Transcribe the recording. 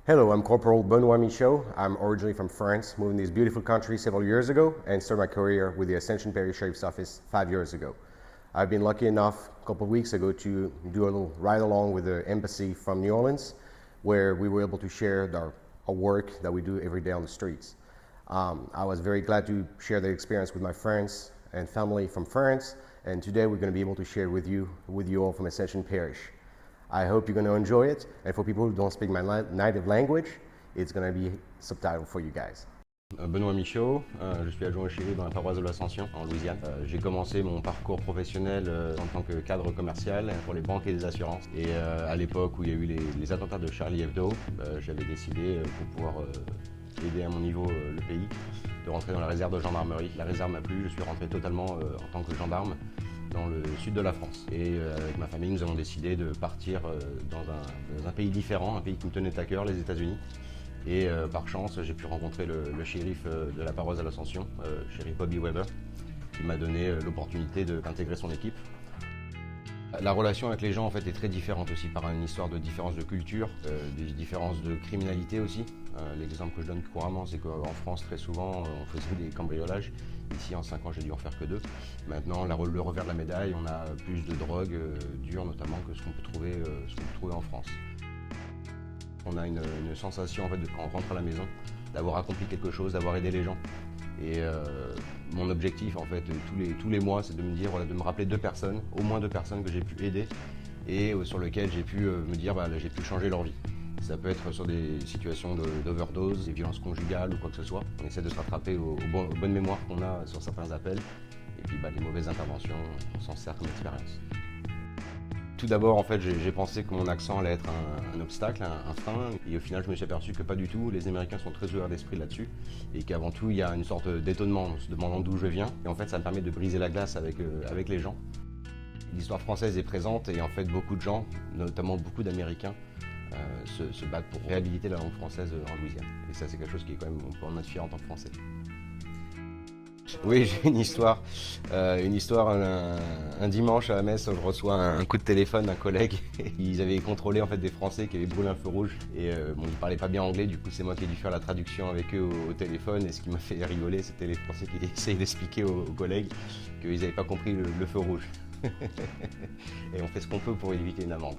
Hello, I'm Corporal Benoit Michaud. I'm originally from France, moved in this beautiful country several years ago, and started my career with the Ascension Parish Sheriff's Office 5 years ago. I've been lucky enough a couple of weeks ago to do a little ride along with the embassy from New Orleans, where we were able to share our work that we do every day on the streets. I was very glad to share the experience with my friends and family from France, and today we're going to be able to share with you all from Ascension Parish. I hope you're going to enjoy it, and for people who don't speak my native language, it's going to be subtitled for you guys. Benoît Michaud, je suis adjoint au shérif dans la paroisse de l'Ascension en Louisiane. J'ai commencé mon parcours professionnel en tant que cadre commercial pour les banques et les assurances. Et à l'époque où il y a eu les attentats de Charlie Hebdo, j'avais décidé pour pouvoir aider à mon niveau le pays, de rentrer dans la réserve de gendarmerie. La réserve m'a plu, je suis rentré totalement en tant que gendarme dans le sud de la France. Et avec ma famille, nous avons décidé de partir dans un pays différent, un pays qui me tenait à cœur, les États-Unis. Et par chance, j'ai pu rencontrer le shérif de la paroisse de l'Ascension, shérif Bobby Weber, qui m'a donné l'opportunité d'intégrer son équipe. La relation avec les gens en fait est très différente aussi par une histoire de différence de culture, des différences de criminalité aussi. L'exemple que je donne couramment, c'est qu'en France très souvent on faisait des cambriolages. Ici en 5 ans j'ai dû en faire que 2. Maintenant le revers de la médaille, on a plus de drogue dure notamment que ce qu'on peut trouver en France. On a une sensation en fait quand on rentre à la maison d'avoir accompli quelque chose, d'avoir aidé les gens. Et mon objectif en fait tous les mois, c'est de me dire, voilà, de me rappeler 2 personnes, au moins 2 personnes que j'ai pu aider et sur lesquelles j'ai pu me dire, bah, j'ai pu changer leur vie. Ça peut être sur des situations d'overdose, des violences conjugales ou quoi que ce soit. On essaie de se rattraper aux bonnes mémoires qu'on a sur certains appels. Et puis les mauvaises interventions, on s'en sert comme expérience. Tout d'abord, en fait, j'ai pensé que mon accent allait être un obstacle, un frein. Et au final, je me suis aperçu que pas du tout. Les Américains sont très ouverts d'esprit là-dessus. Et qu'avant tout, il y a une sorte d'étonnement en se demandant d'où je viens. Et en fait, ça me permet de briser la glace avec les gens. L'histoire française est présente et en fait, beaucoup de gens, notamment beaucoup d'Américains, se battent pour réhabiliter la langue française en Louisiane. Et ça, c'est quelque chose qui est quand même, on peut en être fier en tant que Français. Oui, j'ai une histoire. Un dimanche à la messe, je reçois un coup de téléphone d'un collègue. Ils avaient contrôlé en fait des Français qui avaient brûlé un feu rouge. Et bon, ils parlaient pas bien anglais, du coup c'est moi qui ai dû faire la traduction avec eux au téléphone. Et ce qui m'a fait rigoler, c'était les Français qui essayaient d'expliquer aux collègues qu'ils n'avaient pas compris le feu rouge. Et on fait ce qu'on peut pour éviter une amende.